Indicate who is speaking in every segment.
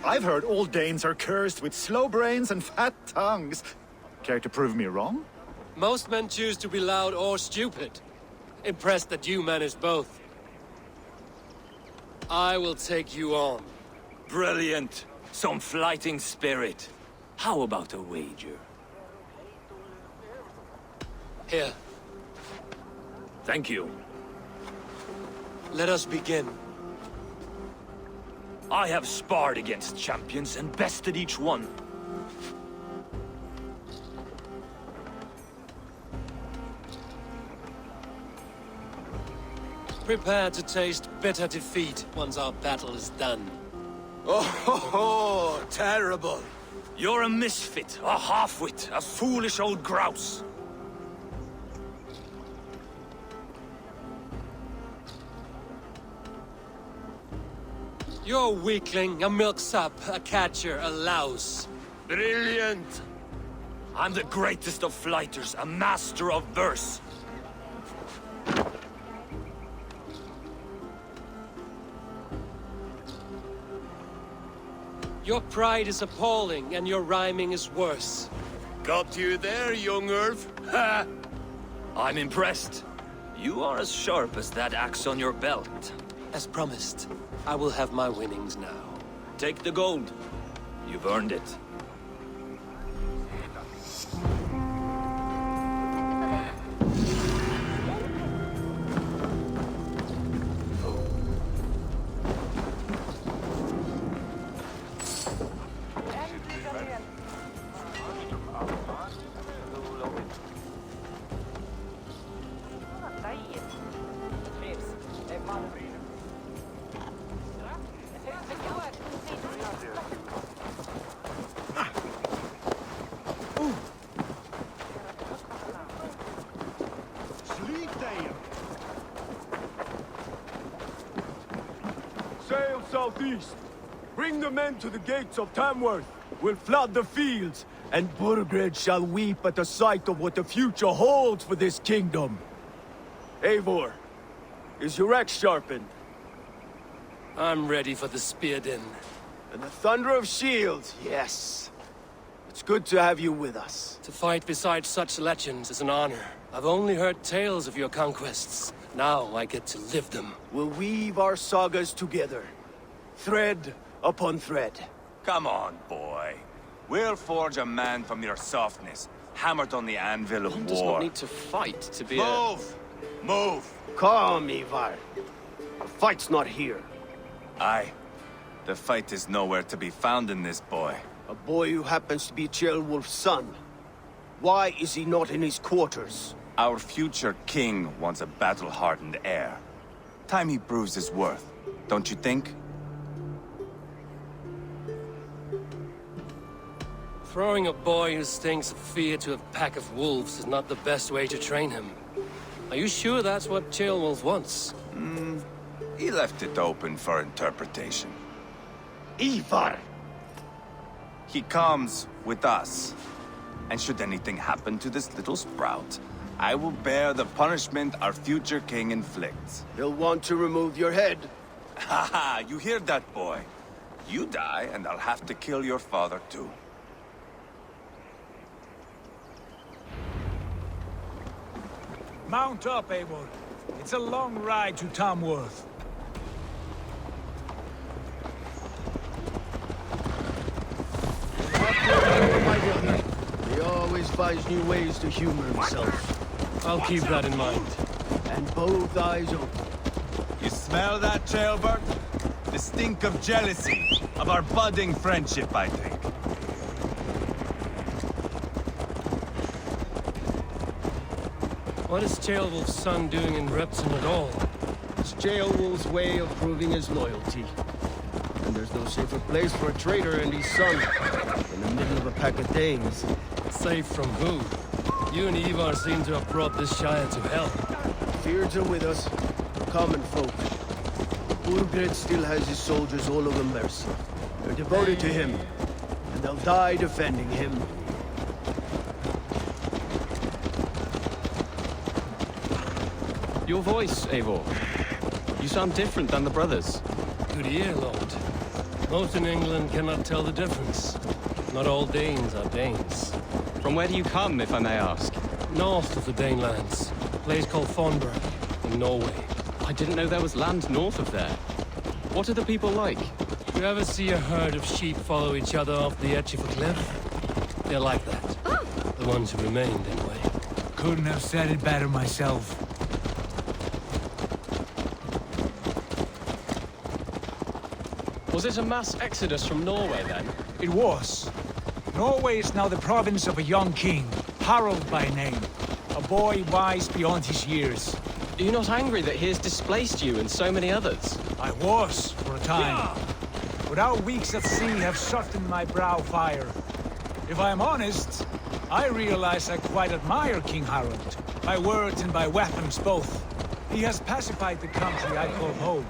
Speaker 1: I've heard all Danes are cursed with slow brains and fat tongues. Care to prove me wrong?
Speaker 2: Most men choose to be loud or stupid. Impressed that you manage both. I will take you on.
Speaker 3: Brilliant. Some fighting spirit. How about a wager?
Speaker 2: Here,
Speaker 3: Thank you.
Speaker 2: let us begin.
Speaker 3: I have sparred against champions and bested each one.
Speaker 2: Prepare to taste bitter defeat once our battle is done.
Speaker 4: Oh, terrible.
Speaker 3: You're a misfit, a half-wit, a foolish old grouse.
Speaker 2: You're a weakling, a milksop, a catcher, a louse.
Speaker 3: Brilliant! I'm the greatest of flighters, a master of verse.
Speaker 2: Your pride is appalling, and your rhyming is worse.
Speaker 4: Got you there, young Earth. Ha!
Speaker 3: I'm impressed. You are as sharp as that axe on your belt.
Speaker 2: As promised, I will have my winnings now.
Speaker 3: Take the gold. You've earned it.
Speaker 5: Sail southeast. Bring the men to the gates of Tamworth. We'll flood the fields, and Burgred shall weep at the sight of what the future holds for this kingdom. Eivor, is your axe sharpened?
Speaker 2: I'm ready for the spear din.
Speaker 5: And the thunder of shields, yes. It's good to have you with us.
Speaker 2: To fight beside such legends is an honor. I've only heard tales of your conquests. Now I get to live them.
Speaker 5: We'll weave our sagas together, thread upon thread.
Speaker 4: Come on, boy. We'll forge a man from your softness, hammered on the anvil of
Speaker 2: One
Speaker 4: war.
Speaker 2: does not need to fight to be
Speaker 4: Move! Move!
Speaker 5: Calm, Ivar. The fight's not here.
Speaker 4: Aye. The fight is nowhere to be found in this boy.
Speaker 5: A boy who happens to be Ceolwulf's son. Why is he not in his quarters?
Speaker 4: Our future king wants a battle-hardened heir. Time he proves his worth, don't you think?
Speaker 2: Throwing a boy who stinks of fear to a pack of wolves is not the best way to train him. Are you sure that's what Ceolwulf wants?
Speaker 4: He left it open for interpretation.
Speaker 5: Ivar!
Speaker 4: He comes with us. And should anything happen to this little sprout, I will bear the punishment our future king inflicts.
Speaker 5: He'll want to remove your head.
Speaker 4: Haha, you hear that, boy? You die, and I'll have to kill your father, too.
Speaker 6: Mount up, Eivor. It's a long ride to Tamworth.
Speaker 5: My brother. He always finds new ways to humor himself.
Speaker 2: I'll keep that in mind.
Speaker 5: And both eyes open.
Speaker 4: You smell that, Ceolbert? The stink of jealousy, of our budding friendship, I think.
Speaker 2: What is Ceolwulf's son doing in Repton at all?
Speaker 5: It's Ceolwulf's way of proving his loyalty. And there's no safer place for a traitor and his son in the middle of a pack of Danes.
Speaker 2: Safe from who? You and Ivar seem to have brought this Shire to hell.
Speaker 5: Fears are with us, common folk. Burgred still has his soldiers all over Mercia. They're devoted to him, and they'll die defending him.
Speaker 7: Your voice, Eivor. You sound different than the brothers.
Speaker 2: Good ear, Lord. Most in England cannot tell the difference. Not all Danes are Danes.
Speaker 7: From where do you come, if I may ask?
Speaker 2: North of the Danelands, a place called Thornburg, in Norway.
Speaker 7: I didn't know there was land north of there. What are the people like?
Speaker 2: You ever see a herd of sheep follow each other off the edge of a cliff? They're like that. The ones who remained, anyway.
Speaker 6: Couldn't have said it better myself.
Speaker 7: Was it a mass exodus from Norway, then?
Speaker 6: It was. Norway is now the province of a young king, Harald by name. A boy wise beyond his years.
Speaker 7: Are you not angry that he has displaced you and so many others?
Speaker 6: I was, for a time. But our weeks at sea have softened my brow fire. If I am honest, I realize I quite admire King Harald. By words and by weapons both. He has pacified the country I call home.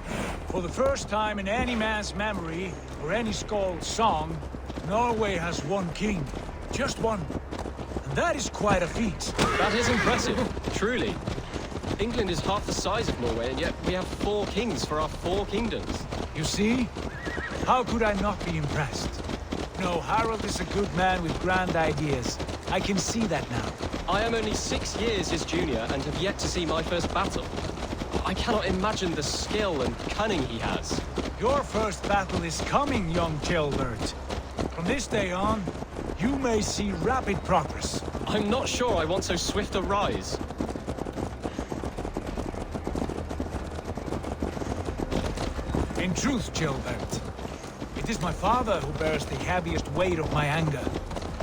Speaker 6: For the first time in any man's memory, or any skald's song, Norway has one king. Just one. And that is quite a feat.
Speaker 7: That is impressive, truly. England is half the size of Norway, and yet we have 4 kings for our 4 kingdoms.
Speaker 6: You see? How could I not be impressed? No, Harald is a good man with grand ideas. I can see that now.
Speaker 7: I am only 6 years his junior and have yet to see my first battle. I cannot imagine the skill and cunning he has.
Speaker 6: Your first battle is coming, young Gilbert. From this day on, you may see rapid progress.
Speaker 7: I'm not sure I want so swift a rise.
Speaker 6: In truth, Gilbert, it is my father who bears the heaviest weight of my anger,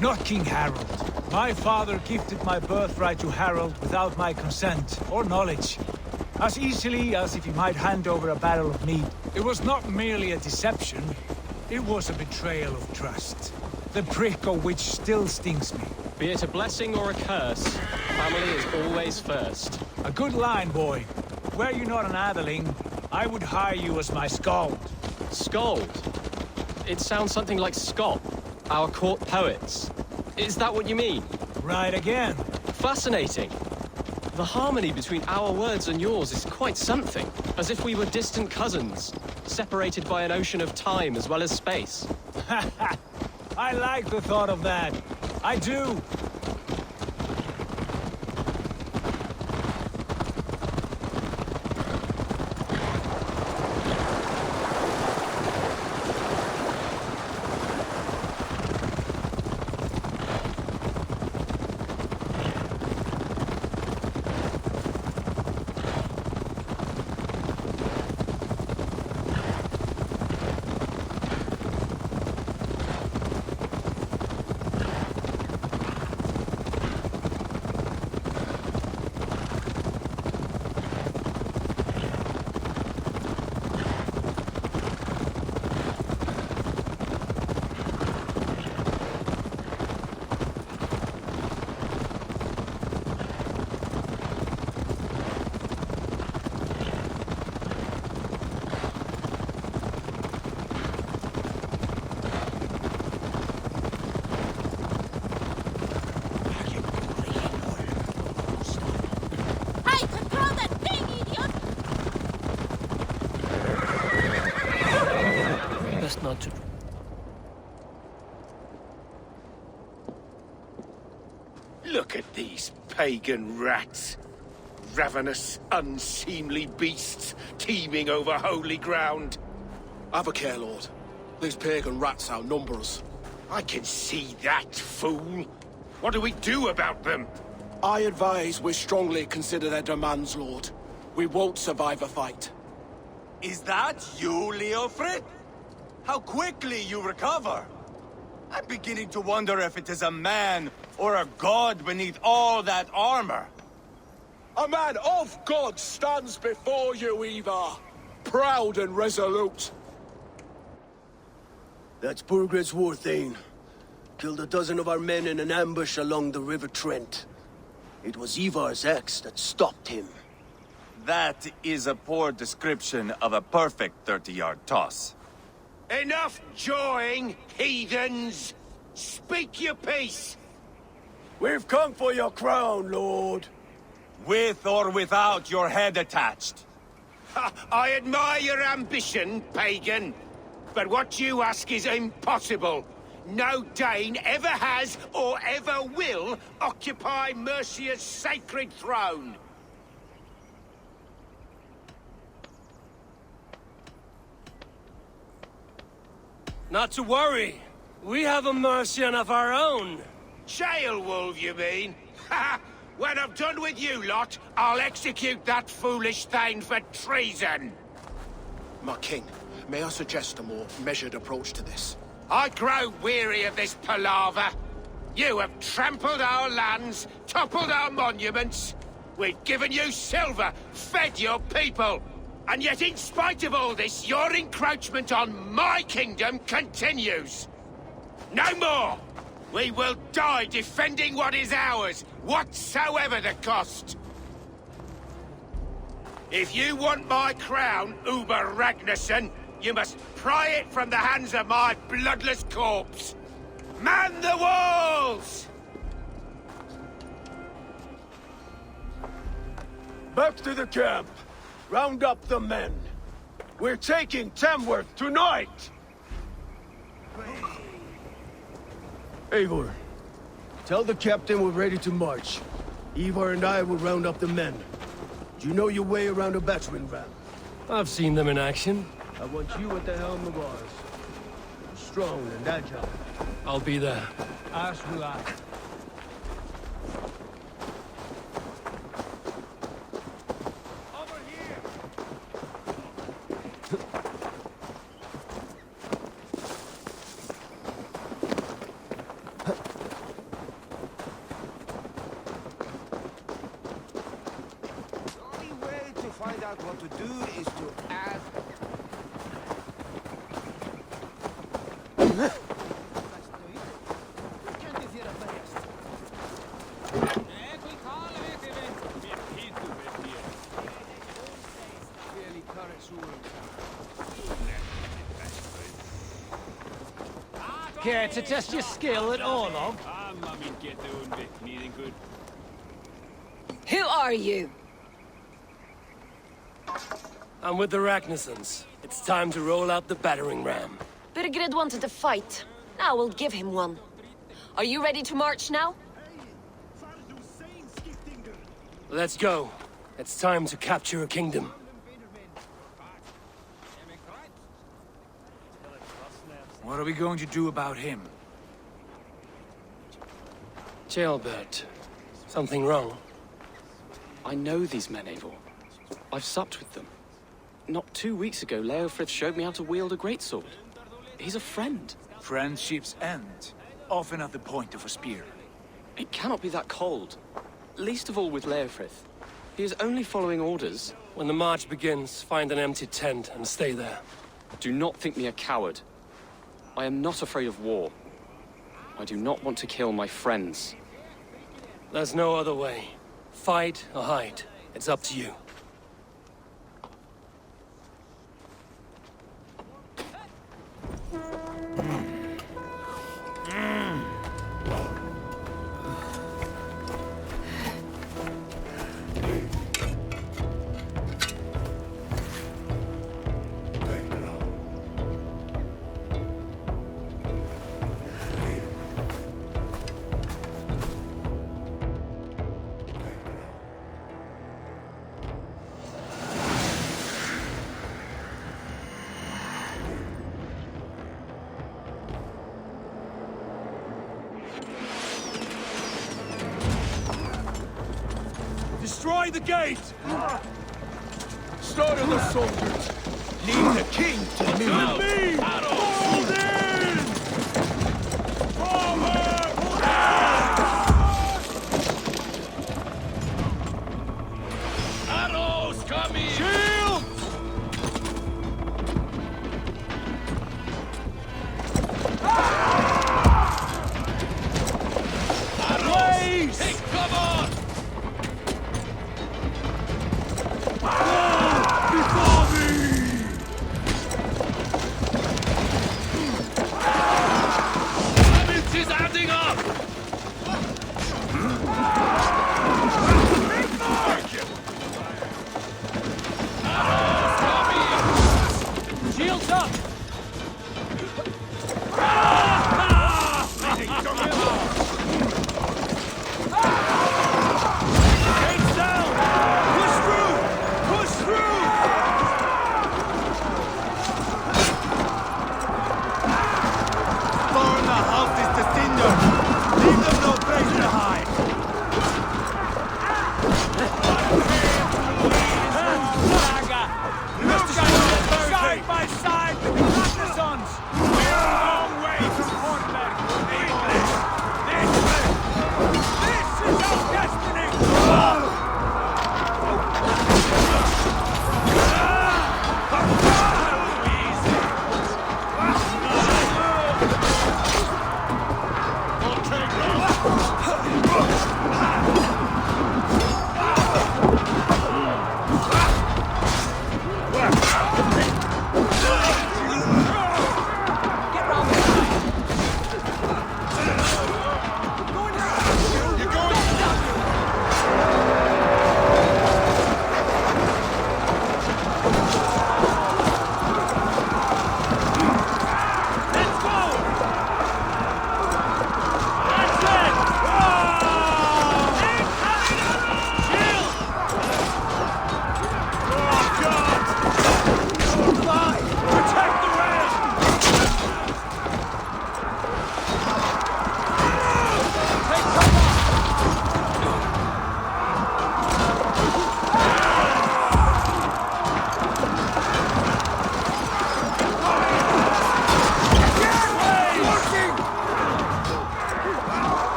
Speaker 6: not King Harald. My father gifted my birthright to Harald without my consent or knowledge, as easily as if he might hand over a barrel of mead. It was not merely a deception, it was a betrayal of trust, the prick of which still stings me.
Speaker 7: Be it a blessing or a curse, family is always first.
Speaker 6: A good line, boy. Were you not an atheling, I would hire you as my skald.
Speaker 7: Skald? It sounds something like Scott, our court poets. Is that what you mean?
Speaker 6: Right again.
Speaker 7: Fascinating. The harmony between our words and yours is quite something. As if we were distant cousins, separated by an ocean of time as well as space.
Speaker 6: I like the thought of that. I do.
Speaker 2: Not to.
Speaker 8: Look at these pagan rats. Ravenous, unseemly beasts teeming over holy ground.
Speaker 9: Have a care, Lord. These pagan rats outnumber us.
Speaker 8: I can see that, fool. What do we do about them?
Speaker 9: I advise we strongly consider their demands, Lord. We won't survive a fight.
Speaker 4: Is that you, Leofrid? How quickly you recover! I'm beginning to wonder if it is a man or a god beneath all that armor.
Speaker 9: A man of God stands before you, Ivar. Proud and resolute.
Speaker 5: That's Burgred's war, Thane. Killed a dozen of our men in an ambush along the River Trent. It was Ivar's axe that stopped him.
Speaker 4: That is a poor description of a perfect 30-yard toss.
Speaker 8: Enough jawing, heathens! Speak your piece!
Speaker 5: We've come for your crown, Lord.
Speaker 4: With or without your head attached.
Speaker 8: Ha, I admire your ambition, pagan. But what you ask is impossible. No Dane ever has or ever will occupy Mercia's sacred throne.
Speaker 2: Not to worry. We have a Mercian of our own.
Speaker 8: Jailwolf, you mean? Ha! When I'm done with you lot, I'll execute that foolish thing for treason.
Speaker 10: My king, may I suggest a more measured approach to this?
Speaker 8: I grow weary of this palaver. You have trampled our lands, toppled our monuments. We've given you silver, fed your people. And yet, in spite of all this, your encroachment on my kingdom continues. No more! We will die defending what is ours, whatsoever the cost. If you want my crown, Uber Ragnarsson, you must pry it from the hands of my bloodless corpse. Man the walls!
Speaker 5: Back to the camp. Round up the men. We're taking Tamworth tonight! Eivor, tell the captain we're ready to march. Eivor and I will round up the men. Do you know your way around a battering ram?
Speaker 2: I've seen them in action.
Speaker 5: I want you at the helm of ours. Strong and agile.
Speaker 2: I'll be there.
Speaker 6: As will I.
Speaker 11: Find out what to do is to ask.
Speaker 12: Care to test your skill at Orlog?
Speaker 13: Who are you?
Speaker 2: I'm with the Ragnarsons. It's time to roll out the battering ram.
Speaker 13: Birgrid wanted to fight. Now we'll give him one. Are you ready to march now?
Speaker 2: Let's go. It's time to capture a kingdom.
Speaker 6: What are we going to do about him?
Speaker 2: Jailbird. Something wrong?
Speaker 7: I know these men, Eivor. I've supped with them. Not 2 weeks ago, Leofrith showed me how to wield a greatsword. He's a friend.
Speaker 6: Friendships end, often at the point of a spear.
Speaker 7: It cannot be that cold. Least of all with Leofrith. He is only following orders.
Speaker 2: When the march begins, find an empty tent and stay there.
Speaker 7: Do not think me a coward. I am not afraid of war. I do not want to kill my friends.
Speaker 2: There's no other way. Fight or hide. It's up to you.
Speaker 5: Destroy the gate! Startle the soldiers! Leave the king to me! To me! Hold in! Forward!
Speaker 8: Arrows coming!
Speaker 5: Shield!
Speaker 8: Arrows! Take cover!
Speaker 5: Before me!
Speaker 8: Damage is adding up!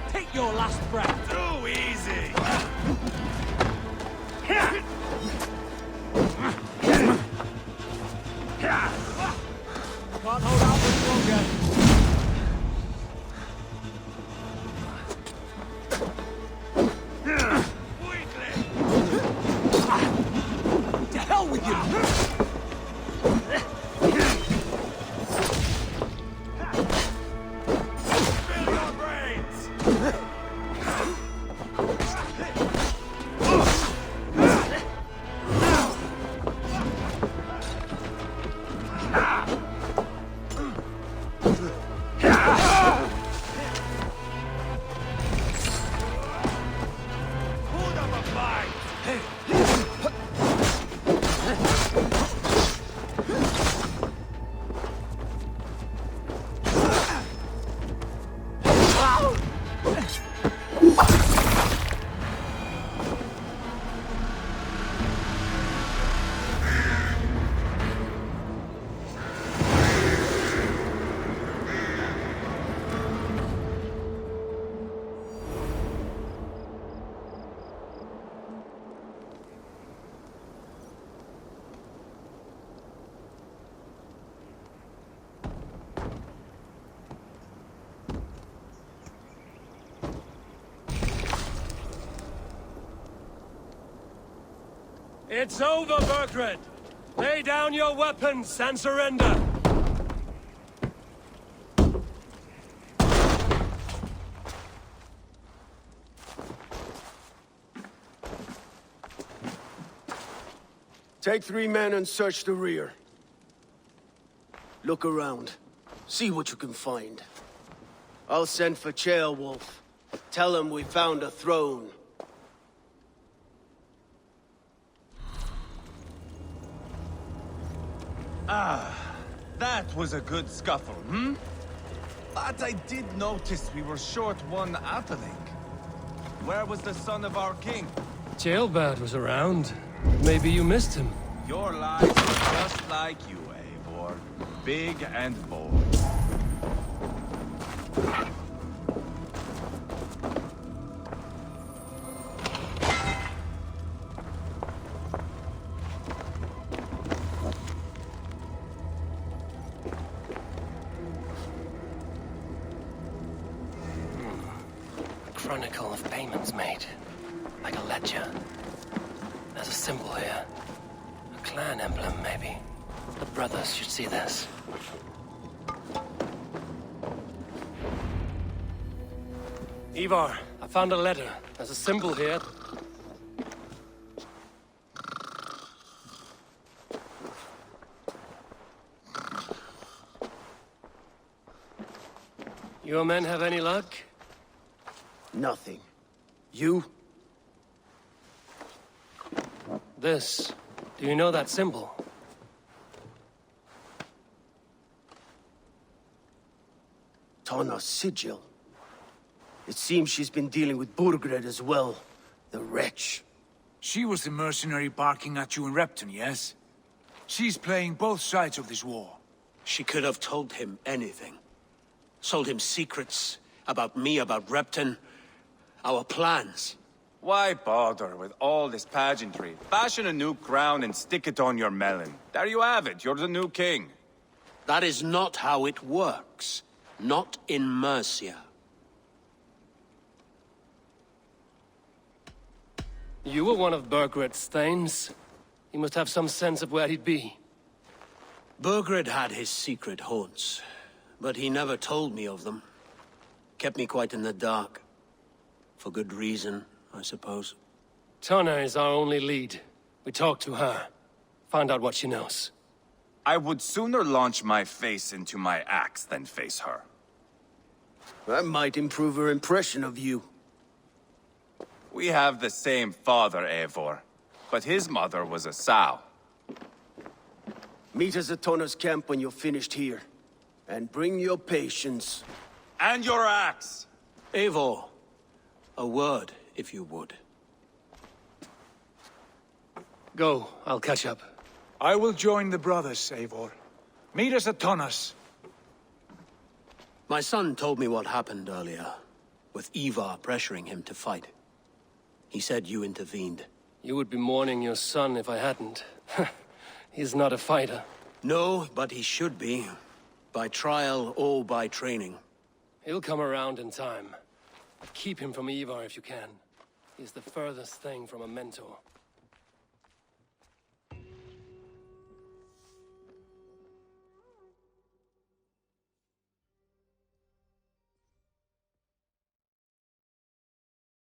Speaker 6: Take your last breath.
Speaker 4: Too easy!
Speaker 6: Can't hold out much longer. To hell with you!
Speaker 4: Spill your brains! Who them a fight?
Speaker 2: It's over, Burgred! Lay down your weapons and surrender!
Speaker 10: Take 3 men and search the rear. Look around. See what you can find. I'll send for Ceolwulf. Tell him we found a throne.
Speaker 4: That was a good scuffle, hmm? But I did notice we were short one atheling. Where was the son of our king?
Speaker 2: Jailbird was around. Maybe you missed him.
Speaker 4: Your lies are just like you, Eivor. Big and bold.
Speaker 2: Chronicle of payments made. Like a ledger. There's a symbol here. A clan emblem, maybe. The brothers should see this. Ivar, I found a letter. There's a symbol here. Your men have any luck?
Speaker 10: Nothing. You?
Speaker 2: This. Do you know that symbol?
Speaker 10: Tanna's sigil. It seems she's been dealing with Burgred as well. The wretch.
Speaker 6: She was the mercenary barking at you in Repton, yes? She's playing both sides of this war.
Speaker 10: She could have told him anything. Sold him secrets about me, about Repton, our plans.
Speaker 4: Why bother with all this pageantry? Fashion a new crown and stick it on your melon. There you have it, you're the new king.
Speaker 10: That is not how it works. Not in Mercia.
Speaker 2: You were one of Burgred's thanes. He must have some sense of where he'd be.
Speaker 10: Burgred had his secret haunts, but he never told me of them. Kept me quite in the dark. For good reason, I suppose.
Speaker 2: Tanna is our only lead. We talked to her. Find out what she knows.
Speaker 4: I would sooner launch my face into my axe than face her.
Speaker 10: That might improve her impression of you.
Speaker 4: We have the same father, Eivor, but his mother was a sow.
Speaker 10: Meet us at Tanna's camp when you're finished here. And bring your patience.
Speaker 4: And your axe!
Speaker 10: Eivor, a word, if you would.
Speaker 2: Go, I'll catch up.
Speaker 6: I will join the brothers, Eivor. Meet us at Tonnas.
Speaker 10: My son told me what happened earlier, with Ivar pressuring him to fight. He said you intervened.
Speaker 2: You would be mourning your son if I hadn't. He's not a fighter.
Speaker 10: No, but he should be. By trial or by training.
Speaker 2: He'll come around in time. Keep him from Ivar if you can. He's the furthest thing from a mentor.